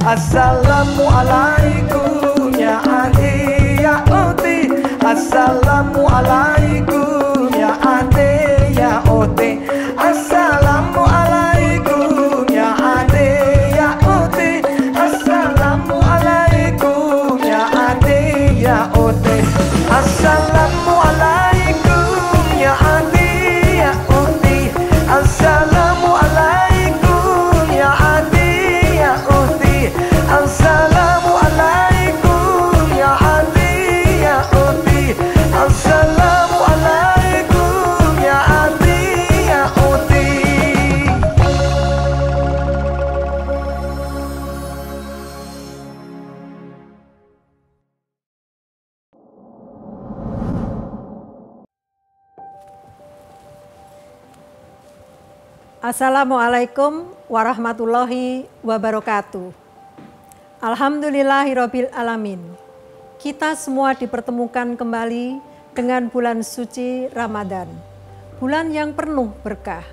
Assalamualaikum ya adi ya oti. Assalamualaikum ya adi ya oti. Assalamualaikum ya adi ya oti. Assalamualaikum ya adi ya oti. Assalamualaikum ya adi ya oti. Assalamualaikum ya adi ya oti. Assalamualaikum ya adi ya oti. Assalamualaikum ya adi ya oti. Assalamualaikum warahmatullahi wabarakatuh. Alhamdulillahirabbil alamin. Kita semua dipertemukan kembali dengan bulan suci Ramadan. Bulan yang penuh berkah,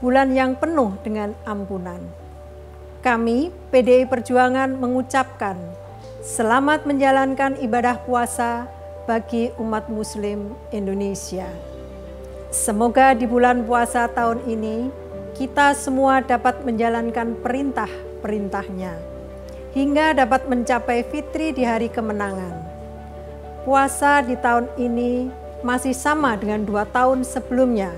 bulan yang penuh dengan ampunan. Kami PDI Perjuangan mengucapkan selamat menjalankan ibadah puasa bagi umat muslim Indonesia. Semoga di bulan puasa tahun ini kita semua dapat menjalankan perintah-perintahnya hingga dapat mencapai fitri di hari kemenangan. Puasa di tahun ini masih sama dengan 2 tahun sebelumnya,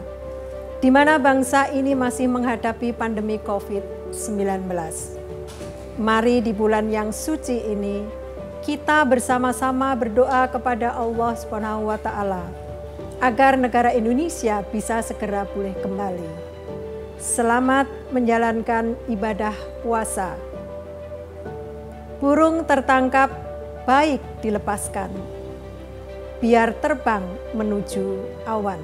di mana bangsa ini masih menghadapi pandemi COVID-19. Mari di bulan yang suci ini kita bersama-sama berdoa kepada Allah SWT agar negara Indonesia bisa segera pulih kembali. Selamat menjalankan ibadah puasa. Burung tertangkap baik dilepaskan, biar terbang menuju awan.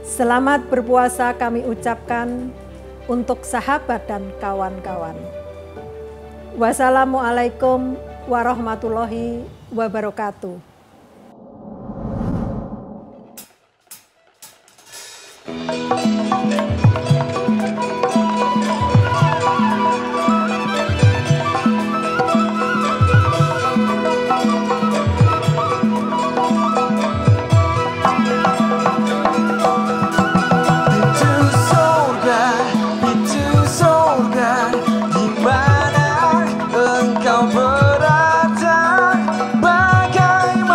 Selamat berpuasa kami ucapkan untuk sahabat dan kawan-kawan. Wassalamualaikum warahmatullahi wabarakatuh. Dimana engkau berada, bagaimana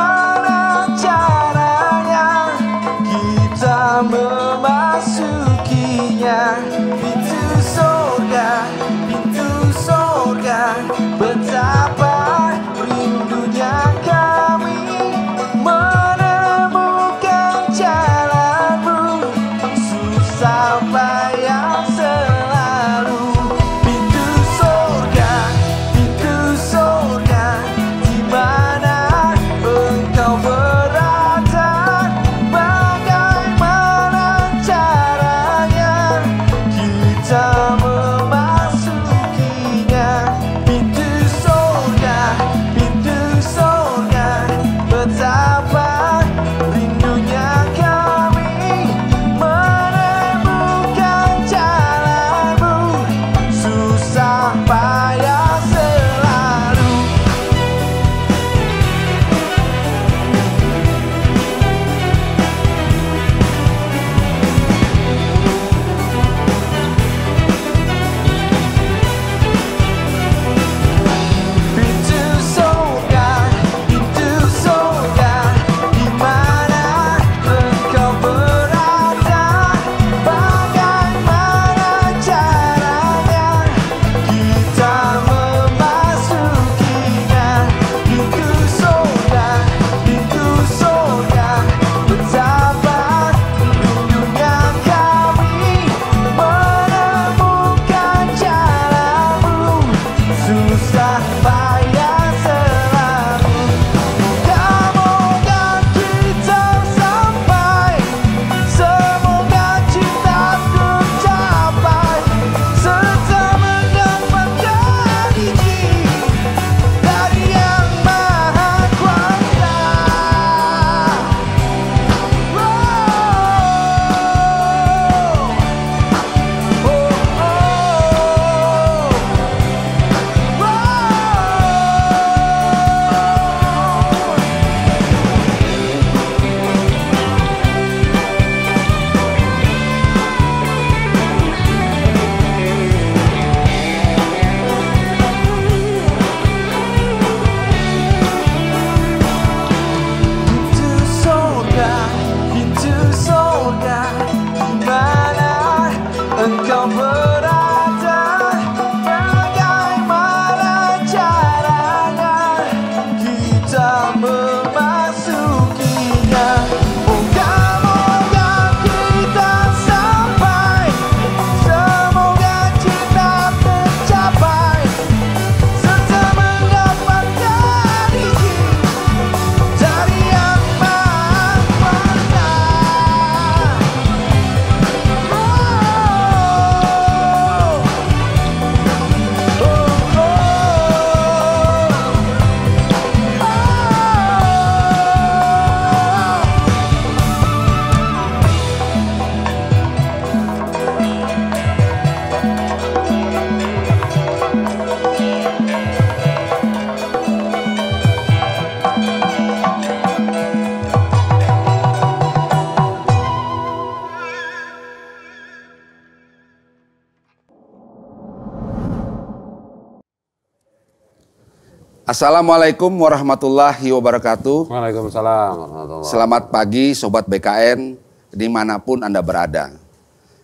Assalamualaikum warahmatullahi wabarakatuh. Waalaikumsalam warahmatullahi wabarakatuh. Selamat pagi Sobat BKN dimanapun Anda berada.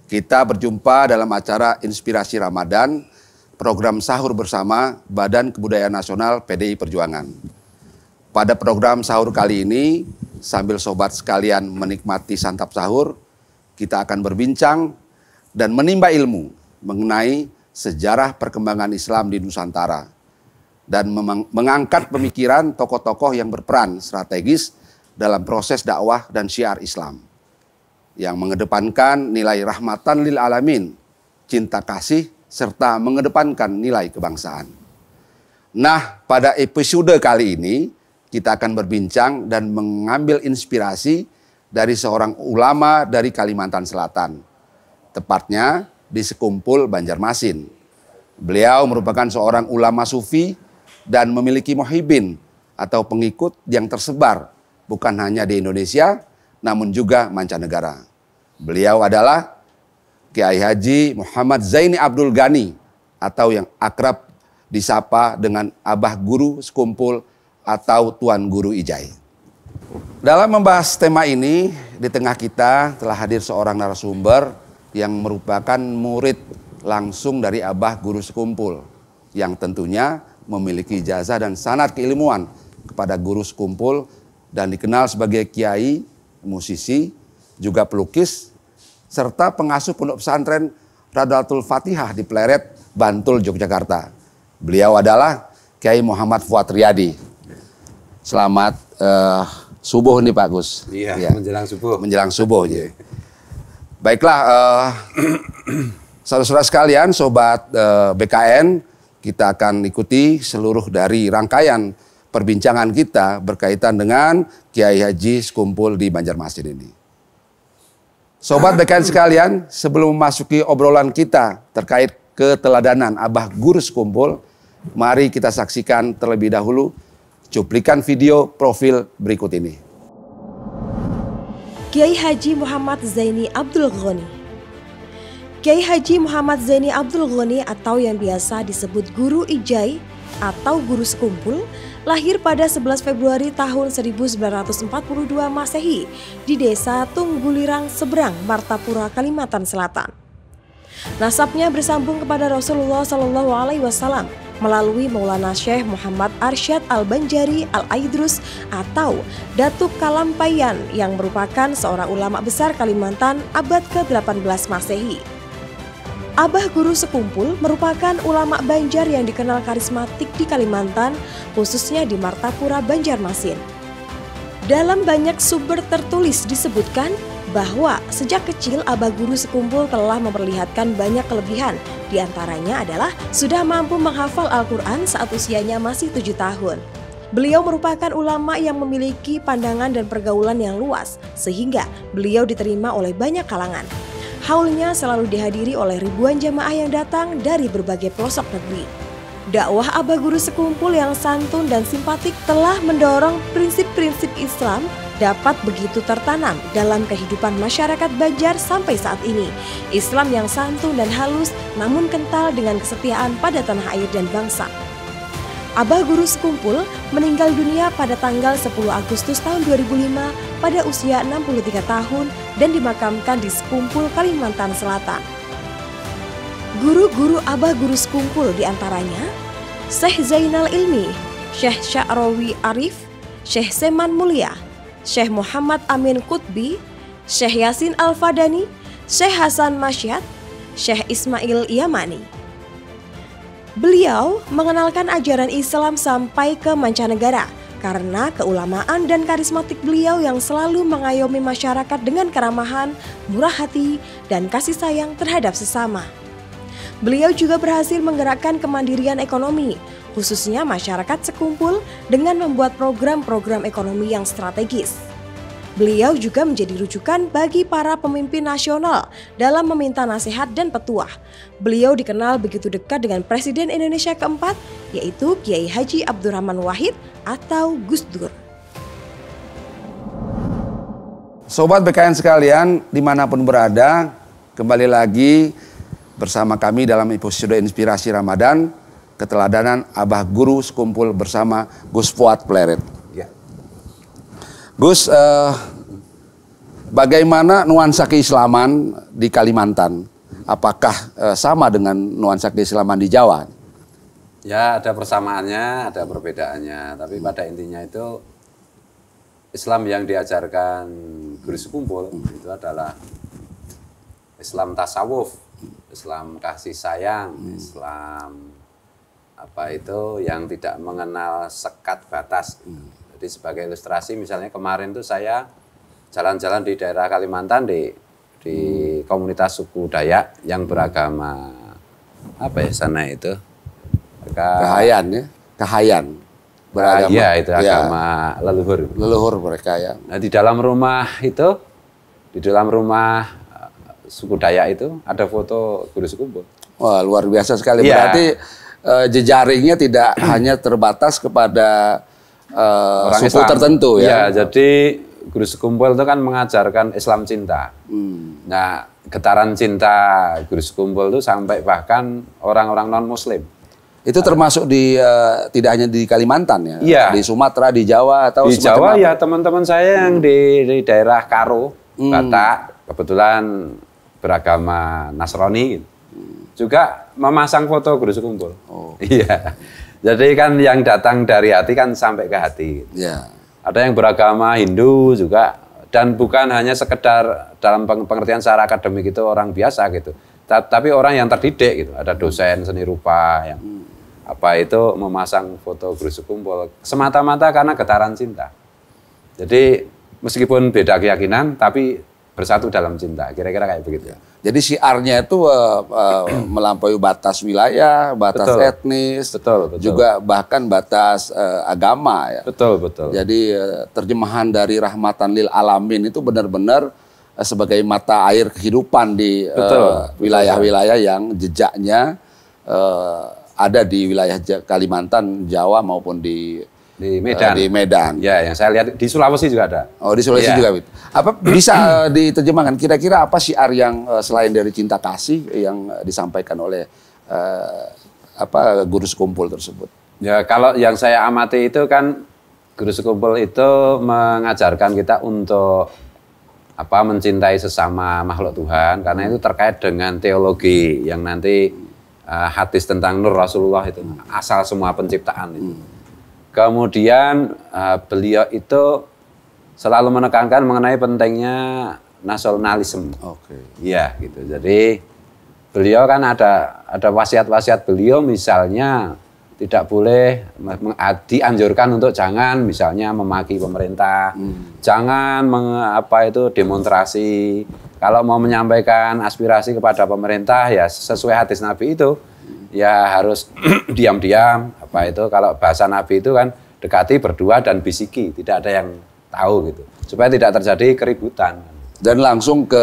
Kita berjumpa dalam acara Inspirasi Ramadan, program sahur bersama Badan Kebudayaan Nasional PDI Perjuangan. Pada program sahur kali ini, sambil sobat sekalian menikmati santap sahur, kita akan berbincang dan menimba ilmu mengenai sejarah perkembangan Islam di Nusantara dan mengangkat pemikiran tokoh-tokoh yang berperan strategis dalam proses dakwah dan syiar Islam yang mengedepankan nilai rahmatan lil alamin, cinta kasih, serta mengedepankan nilai kebangsaan. Nah, pada episode kali ini kita akan berbincang dan mengambil inspirasi dari seorang ulama dari Kalimantan Selatan, tepatnya di Sekumpul, Banjarmasin. Beliau merupakan seorang ulama sufi dan memiliki muhibbin atau pengikut yang tersebar bukan hanya di Indonesia, namun juga mancanegara. Beliau adalah Kiai Haji Muhammad Zaini Abdul Ghani atau yang akrab disapa dengan Abah Guru Sekumpul atau Tuan Guru Ijai. Dalam membahas tema ini, di tengah kita telah hadir seorang narasumber yang merupakan murid langsung dari Abah Guru Sekumpul, yang tentunya memiliki ijazah dan sanad keilmuan kepada Guru Sekumpul dan dikenal sebagai kiai, musisi, juga pelukis, serta pengasuh pondok pesantren Radatul Fatihah di Pleret, Bantul, Yogyakarta. Beliau adalah Kiai Muhammad Fuad Riyadi. Selamat subuh nih Pak Gus. Iya, ya. menjelang subuh. Menjelang subuh. Ya. Baiklah, saudara-saudara sekalian, sobat BKN, kita akan ikuti seluruh dari rangkaian perbincangan kita berkaitan dengan Kiai Haji Sekumpul di Banjarmasin ini. Sobat BKN sekalian, sebelum memasuki obrolan kita terkait keteladanan Abah Guru Sekumpul, mari kita saksikan terlebih dahulu cuplikan video profil berikut ini. Kiai Haji Muhammad Zaini Abdul Ghani. Kiai Haji Muhammad Zaini Abdul Ghani atau yang biasa disebut Guru Ijai atau Guru Sekumpul lahir pada 11 Februari tahun 1942 Masehi di Desa Tunggulirang Seberang, Martapura, Kalimantan Selatan. Nasabnya bersambung kepada Rasulullah SAW melalui Maulana Syekh Muhammad Arsyad Al-Banjari Al-Aidrus atau Datuk Kalampayan yang merupakan seorang ulama besar Kalimantan abad ke-18 Masehi. Abah Guru Sekumpul merupakan ulama Banjar yang dikenal karismatik di Kalimantan, khususnya di Martapura, Banjarmasin. Dalam banyak sumber tertulis disebutkan bahwa sejak kecil Abah Guru Sekumpul telah memperlihatkan banyak kelebihan. Di antaranya adalah sudah mampu menghafal Al-Quran saat usianya masih 7 tahun. Beliau merupakan ulama yang memiliki pandangan dan pergaulan yang luas, sehingga beliau diterima oleh banyak kalangan. Haulnya selalu dihadiri oleh ribuan jamaah yang datang dari berbagai pelosok negeri. Dakwah Abah Guru Sekumpul yang santun dan simpatik telah mendorong prinsip-prinsip Islam dapat begitu tertanam dalam kehidupan masyarakat Banjar sampai saat ini. Islam yang santun dan halus namun kental dengan kesetiaan pada tanah air dan bangsa. Abah Guru Sekumpul meninggal dunia pada tanggal 10 Agustus tahun 2005 pada usia 63 tahun dan dimakamkan di Sekumpul, Kalimantan Selatan. Guru-guru Abah Guru Sekumpul diantaranya Syekh Zainal Ilmi, Syekh Sya'rawi Arif, Syekh Seman Mulia, Syekh Muhammad Amin Qutbi, Syekh Yasin Al-Fadani, Syekh Hasan Masyad, Syekh Ismail Yamani. Beliau mengenalkan ajaran Islam sampai ke mancanegara karena keulamaan dan karismatik beliau yang selalu mengayomi masyarakat dengan keramahan, murah hati, dan kasih sayang terhadap sesama. Beliau juga berhasil menggerakkan kemandirian ekonomi, khususnya masyarakat Sekumpul dengan membuat program-program ekonomi yang strategis. Beliau juga menjadi rujukan bagi para pemimpin nasional dalam meminta nasihat dan petuah. Beliau dikenal begitu dekat dengan Presiden Indonesia keempat, yaitu Kiai Haji Abdurrahman Wahid atau Gus Dur. Sobat BKN sekalian, dimanapun berada, kembali lagi bersama kami dalam episode Inspirasi Ramadan, keteladanan Abah Guru Sekumpul bersama Gus Fuad Pleret. Ya. Gus, bagaimana nuansa keislaman di Kalimantan? Apakah sama dengan nuansa keislaman di Jawa? Ya, ada persamaannya, ada perbedaannya. Tapi pada intinya itu Islam yang diajarkan Guru Sekumpul itu adalah Islam tasawuf, Islam kasih sayang, Islam apa itu yang tidak mengenal sekat batas. Jadi sebagai ilustrasi misalnya kemarin tuh saya jalan-jalan di daerah Kalimantan di komunitas suku Dayak yang beragama apa ya sana itu? Kahayan ya, Kahayan. Beragama. Iya, itu agama leluhur. Leluhur mereka ya. Nah, di dalam rumah itu, di dalam rumah suku Dayak itu ada foto Guru Sekumpul. Wah, luar biasa sekali. Ya. Berarti jejaringnya tidak hanya terbatas kepada Orang suku Islam tertentu ya. Ya, jadi Guru Sekumpul itu kan mengajarkan Islam cinta. Nah, getaran cinta Guru Sekumpul itu sampai bahkan orang-orang non-Muslim. Itu termasuk di tidak hanya di Kalimantan ya, Iya. di Sumatera, di Jawa atau Di semacam Jawa apa? ya teman-teman saya yang di daerah Karo, Batak, kebetulan beragama Nasrani, juga memasang foto Guru Sekumpul. Iya. Jadi kan yang datang dari hati kan sampai ke hati. Ya. Ada yang beragama Hindu juga, dan bukan hanya sekedar dalam pengertian secara akademik itu orang biasa gitu, tapi orang yang terdidik gitu. Ada dosen seni rupa yang apa itu memasang foto Guru Sekumpul semata-mata karena getaran cinta. Jadi meskipun beda keyakinan tapi bersatu dalam cinta, kira-kira kayak begitu. Jadi siarnya itu melampaui batas wilayah, batas Betul. etnis, Betul. juga bahkan batas agama ya. Betul. Jadi terjemahan dari rahmatan lil alamin itu benar-benar sebagai mata air kehidupan di wilayah-wilayah yang jejaknya ada di wilayah Kalimantan, Jawa maupun di Medan. Di Medan. Ya, yang saya lihat di Sulawesi juga ada. Oh, di Sulawesi Ya. juga. Apa bisa diterjemahkan kira-kira apa syiar yang selain dari cinta kasih yang disampaikan oleh Guru Sekumpul tersebut? Ya, kalau yang saya amati itu kan Guru Sekumpul itu mengajarkan kita untuk mencintai sesama makhluk Tuhan, karena itu terkait dengan teologi yang nanti hadis tentang Nur Rasulullah itu asal semua penciptaan itu. Kemudian beliau itu selalu menekankan mengenai pentingnya nasionalisme. Oke. Iya gitu. Jadi beliau kan ada wasiat-wasiat beliau, misalnya tidak boleh dianjurkan untuk jangan misalnya memaki pemerintah, jangan demonstrasi. Kalau mau menyampaikan aspirasi kepada pemerintah ya sesuai hadis Nabi itu ya harus diam-diam. Kalau bahasa Nabi itu kan dekati, berdua, dan bisiki, tidak ada yang tahu gitu, supaya tidak terjadi keributan. Dan langsung ke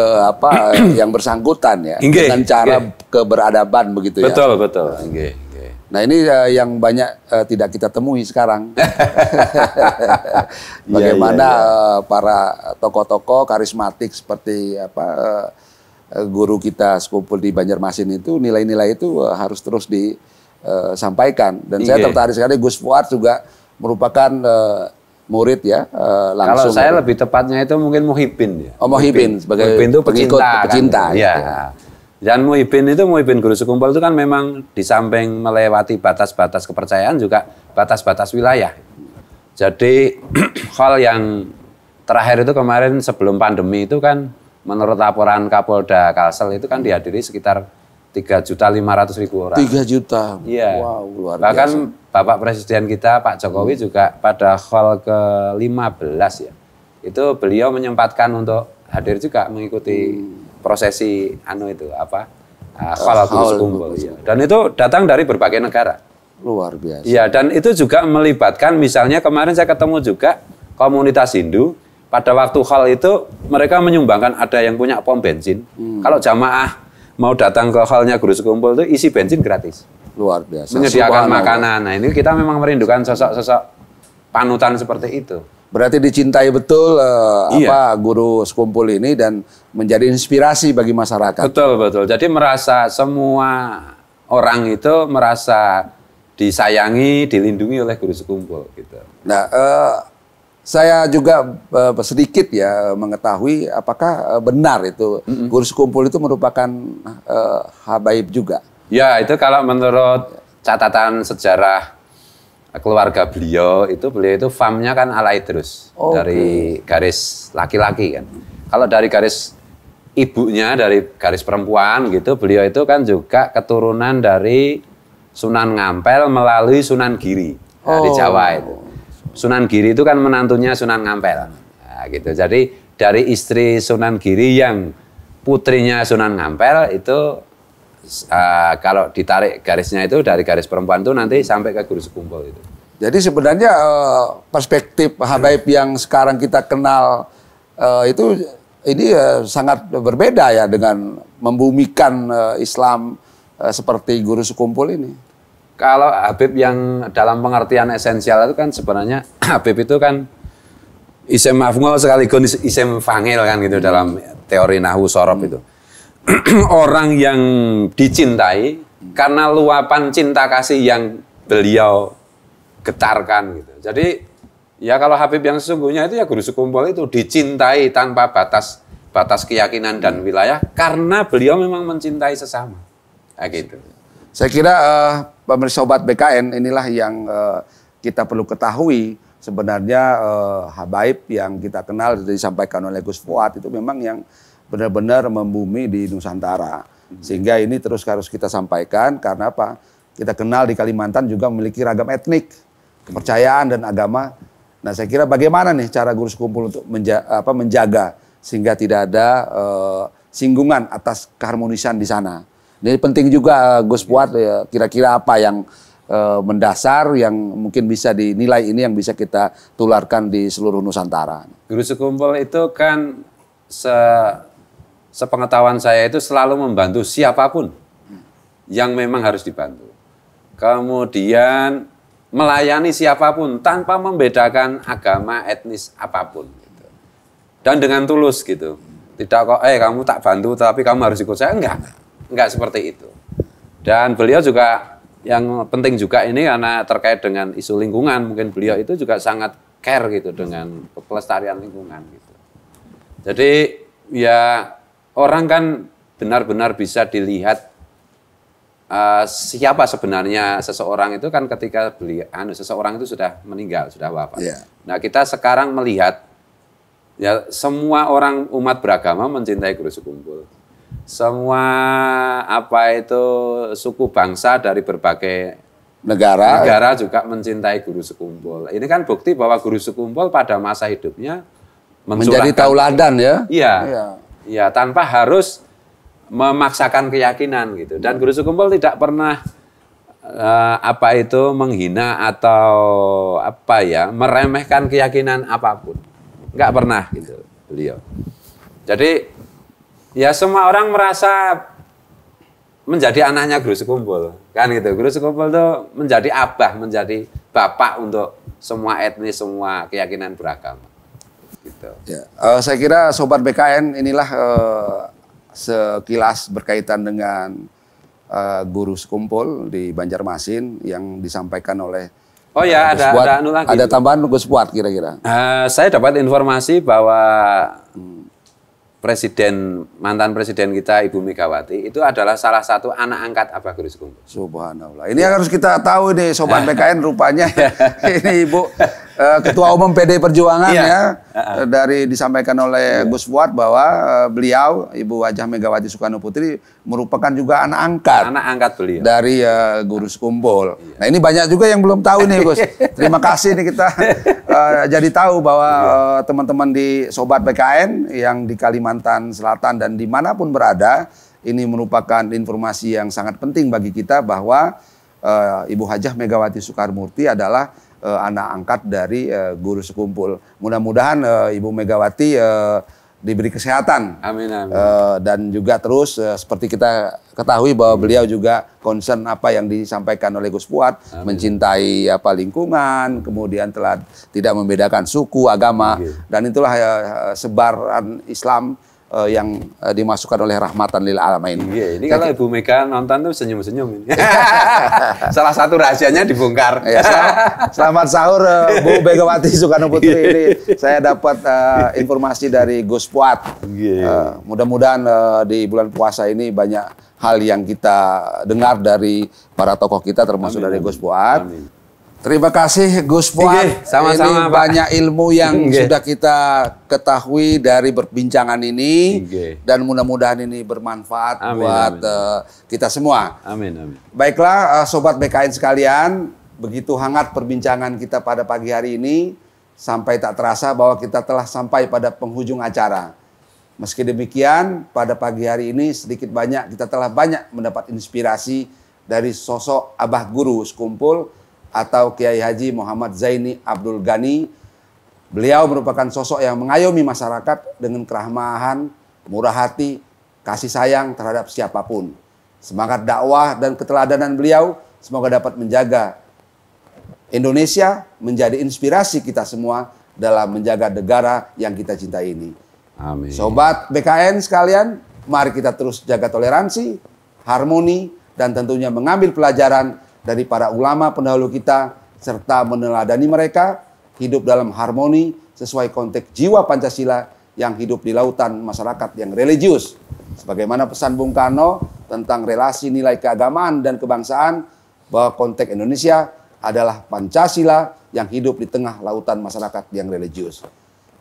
yang bersangkutan ya, Inge, dengan cara keberadaban begitu ya. Betul. Nah ini yang banyak tidak kita temui sekarang. Bagaimana para tokoh-tokoh karismatik seperti guru kita Sekumpul di Banjarmasin itu, nilai-nilai itu harus terus disampaikan. Dan saya tertarik sekali, Gus Fuad juga merupakan murid ya langsung. Kalau saya lebih tepatnya itu mungkin Muhibin ya. Oh, Muhibin sebagai Muhibin itu pengikut pecinta. Kan? Ya. Dan Muhibin Guru Sekumpul itu kan memang di samping melewati batas-batas kepercayaan juga batas-batas wilayah. Jadi hal yang terakhir itu kemarin sebelum pandemi itu kan menurut laporan Kapolda Kalsel itu kan dihadiri sekitar 3.500.000 orang. 3 juta. Iya. Wow, luar biasa. Bahkan Bapak Presiden kita Pak Jokowi juga pada hall ke-15 ya. Itu beliau menyempatkan untuk hadir juga mengikuti prosesi hall Guru Sekumpul. Ya. Dan itu datang dari berbagai negara. Luar biasa. Iya, dan itu juga melibatkan misalnya kemarin saya ketemu juga komunitas Hindu. Pada waktu hall itu mereka menyumbangkan, ada yang punya pom bensin. Kalau jamaah mau datang ke hallnya Guru Sekumpul itu isi bensin gratis. Luar biasa. Menyediakan makanan. Nah ini kita memang merindukan sosok-sosok panutan seperti itu. Berarti dicintai betul Guru Sekumpul ini dan menjadi inspirasi bagi masyarakat. Betul. Jadi merasa semua orang itu merasa disayangi, dilindungi oleh guru sekumpul gitu. Nah, saya juga sedikit ya mengetahui apakah benar itu guru sekumpul itu merupakan habaib juga. Ya, itu kalau menurut catatan sejarah keluarga beliau itu famnya kan ala Idrus, dari garis laki-laki kan. Kalau dari garis ibunya, dari garis perempuan gitu, beliau itu kan juga keturunan dari Sunan Ngampel melalui Sunan Giri di Jawa itu. Sunan Giri itu kan menantunya Sunan Ngampel. Nah, gitu. Jadi dari istri Sunan Giri yang putrinya Sunan Ngampel itu kalau ditarik garisnya itu dari garis perempuan itu nanti sampai ke guru sekumpul itu. Jadi sebenarnya perspektif habaib yang sekarang kita kenal itu ini sangat berbeda ya dengan membumikan Islam seperti guru sekumpul ini. Kalau Habib yang dalam pengertian esensial itu kan sebenarnya Habib itu kan isim maf'ul sekaligus isim fangil kan gitu dalam teori nahwu sorof itu. Orang yang dicintai karena luapan cinta kasih yang beliau getarkan gitu. Jadi ya kalau Habib yang sesungguhnya itu ya guru sekumpul itu dicintai tanpa batas keyakinan dan wilayah karena beliau memang mencintai sesama. Nah, gitu. Saya kira pemirsa Sobat BKN inilah yang kita perlu ketahui sebenarnya habaib yang kita kenal disampaikan oleh Gus Fuad itu memang yang benar-benar membumi di Nusantara. Sehingga ini terus harus kita sampaikan karena apa? Kita kenal di Kalimantan juga memiliki ragam etnik, kepercayaan dan agama. Nah, saya kira bagaimana nih cara guru sekumpul untuk menjaga sehingga tidak ada singgungan atas keharmonisan di sana. Ini penting juga Gus Fuad ya, kira-kira apa yang mendasar yang mungkin bisa dinilai ini yang bisa kita tularkan di seluruh Nusantara. Guru sekumpul itu kan sepengetahuan saya itu selalu membantu siapapun yang memang harus dibantu. Kemudian melayani siapapun tanpa membedakan agama, etnis apapun. Gitu. Dan dengan tulus gitu. Tidak kok, kamu tak bantu tapi kamu harus ikut saya. Enggak seperti itu. Dan beliau juga, yang penting juga ini karena terkait dengan isu lingkungan, mungkin beliau itu juga sangat care gitu dengan pelestarian lingkungan gitu. Jadi ya orang kan benar-benar bisa dilihat siapa sebenarnya seseorang itu kan ketika seseorang itu sudah meninggal, sudah wafat. Yeah. Nah, kita sekarang melihat ya semua orang umat beragama mencintai guru sekumpul. Semua suku bangsa dari berbagai negara juga mencintai guru sekumpul. Ini kan bukti bahwa guru sekumpul pada masa hidupnya menjadi tauladan ya. Iya, tanpa harus memaksakan keyakinan gitu. Dan guru sekumpul tidak pernah menghina atau meremehkan keyakinan apapun. Enggak pernah gitu beliau. Jadi ya semua orang merasa menjadi anaknya guru sekumpul, kan gitu. Guru sekumpul itu menjadi abah, menjadi bapak untuk semua etnis, semua keyakinan beragama. Gitu. Ya, saya kira Sobat BKN inilah sekilas berkaitan dengan guru sekumpul di Banjarmasin yang disampaikan oleh ada tambahan Gus Fuad kira-kira. Saya dapat informasi bahwa mantan presiden kita Ibu Megawati itu adalah salah satu anak angkat Abah Guru Sekumpul. Subhanallah. Ini harus kita tahu nih Sobat BKN rupanya ini Ibu Ketua Umum PD Perjuangan ya. Dari disampaikan oleh Gus Fuad bahwa beliau Ibu Hajah Megawati Soekarno Putri merupakan juga anak angkat beliau dari Guru Sekumpul. Nah, ini banyak juga yang belum tahu nih Gus. Terima kasih nih kita jadi tahu bahwa teman-teman di Sobat BKN yang di Kalimantan Selatan dan dimanapun berada, ini merupakan informasi yang sangat penting bagi kita bahwa Ibu Hajah Megawati Soekarnoputri adalah anak angkat dari Guru Sekumpul. Mudah-mudahan Ibu Megawati diberi kesehatan. Amin. Dan juga terus seperti kita ketahui bahwa beliau juga concern apa yang disampaikan oleh Gus Fuad, mencintai lingkungan, kemudian telah tidak membedakan suku, agama, dan itulah sebaran Islam yang dimasukkan oleh rahmatan lil alamin. Iya, ini kalau Ibu Mega nonton tuh senyum-senyum ini. Salah satu rahasianya dibongkar. Ya, selamat sahur Bu Megawati Soekarno Putri. Ini saya dapat informasi dari Gus Fuad. Mudah-mudahan di bulan puasa ini banyak hal yang kita dengar dari para tokoh kita, termasuk dari Gus Fuad. Amin. Terima kasih Gus Fuad. Sama-sama, ini banyak ilmu yang sudah kita ketahui dari perbincangan ini, dan mudah-mudahan ini bermanfaat buat kita semua. Amin, amin. Baiklah, sobat BKN sekalian, begitu hangat perbincangan kita pada pagi hari ini, sampai tak terasa bahwa kita telah sampai pada penghujung acara. Meski demikian, pada pagi hari ini sedikit banyak kita telah banyak mendapat inspirasi dari sosok Abah Guru Sekumpul atau Kiai Haji Muhammad Zaini Abdul Ghani. Beliau merupakan sosok yang mengayomi masyarakat dengan kerahmahan, murah hati, kasih sayang terhadap siapapun. Semangat dakwah dan keteladanan beliau semoga dapat menjaga Indonesia menjadi inspirasi kita semua dalam menjaga negara yang kita cintai ini. Amin. Sobat BKN sekalian, mari kita terus jaga toleransi, harmoni, dan tentunya mengambil pelajaran dari para ulama pendahulu kita, serta meneladani mereka hidup dalam harmoni sesuai konteks jiwa Pancasila yang hidup di lautan masyarakat yang religius. Sebagaimana pesan Bung Karno tentang relasi nilai keagamaan dan kebangsaan, bahwa konteks Indonesia adalah Pancasila yang hidup di tengah lautan masyarakat yang religius.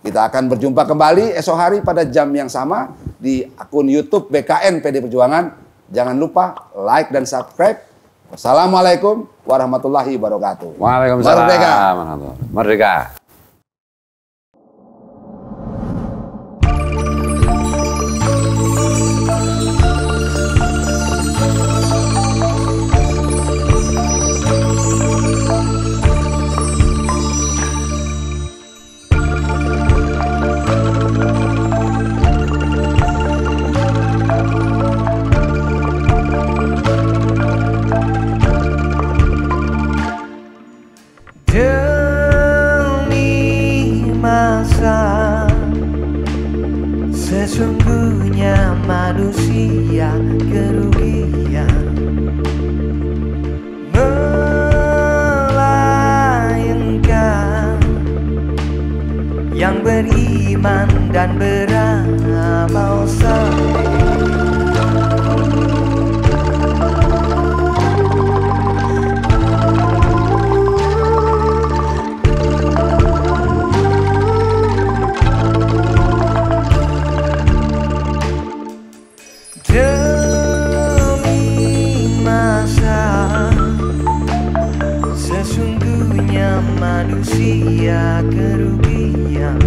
Kita akan berjumpa kembali esok hari pada jam yang sama di akun YouTube BKN PD Perjuangan. Jangan lupa like dan subscribe. Wassalamualaikum warahmatullahi wabarakatuh. Waalaikumsalam. Merdeka. Merdeka. Sesungguhnya manusia kerugian, melainkan yang beriman dan beramal saleh. Manusia kerugian,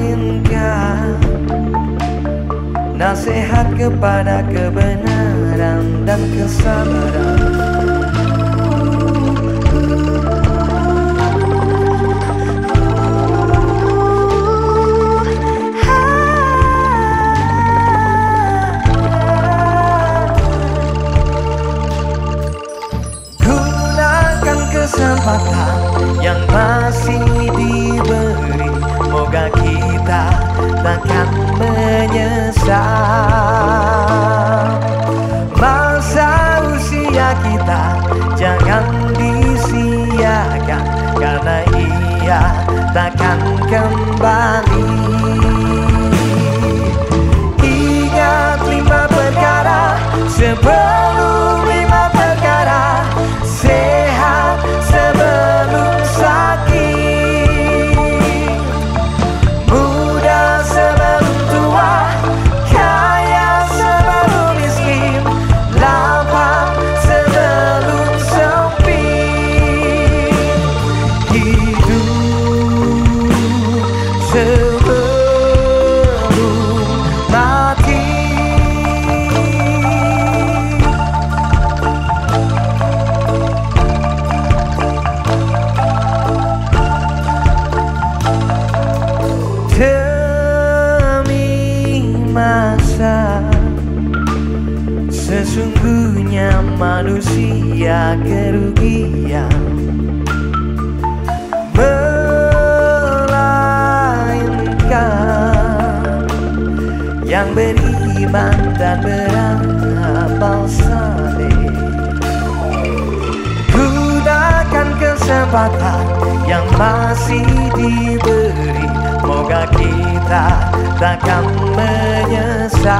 melainkan nasihat kepada kebenaran dan kesabaran. Kesempatan yang masih diberi, moga kita takkan menyesal. Masa usia kita jangan disia-siakan, karena ia takkan kembali. Ingat 5 perkara sebelum 5 perkara. Sehat sebelum sakit, muda sebelum tua, kaya sebelum miskin, lapang sebelum sempit, hidup sebelum mati. Sesungguhnya manusia kerugian, melainkan yang beriman dan beramal saleh. Gunakan kesempatan yang masih diberi, moga kita takkan menyesal.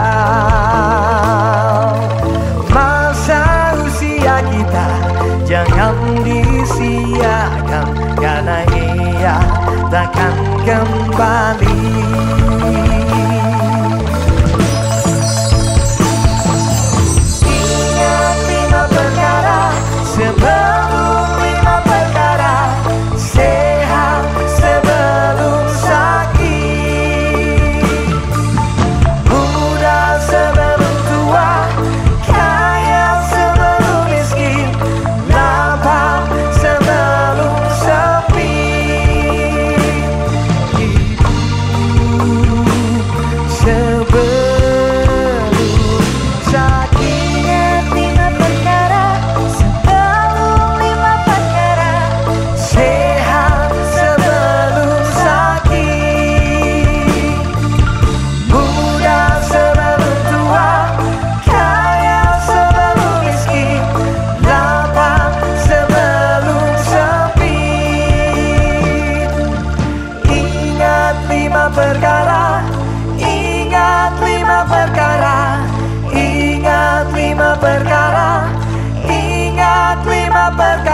Masa usia kita jangan disia-siakan, karena ia takkan kembali. Ingat 5 perkara sebelum 5 perkara, sehat sebelum sakit, muda sebelum tua, kaya sebelum miskin, lapang sebelum sepi, hidup sebelum sakit. Ingat 5 perkara sebelum 5 perkara, sehat sebelum sakit, muda sebelum tua, kaya sebelum miskin, lapang sebelum sepi. Ingat 5 perkara, ingat 5 perkara, ingat 5 perkara, ingat 5 perkara.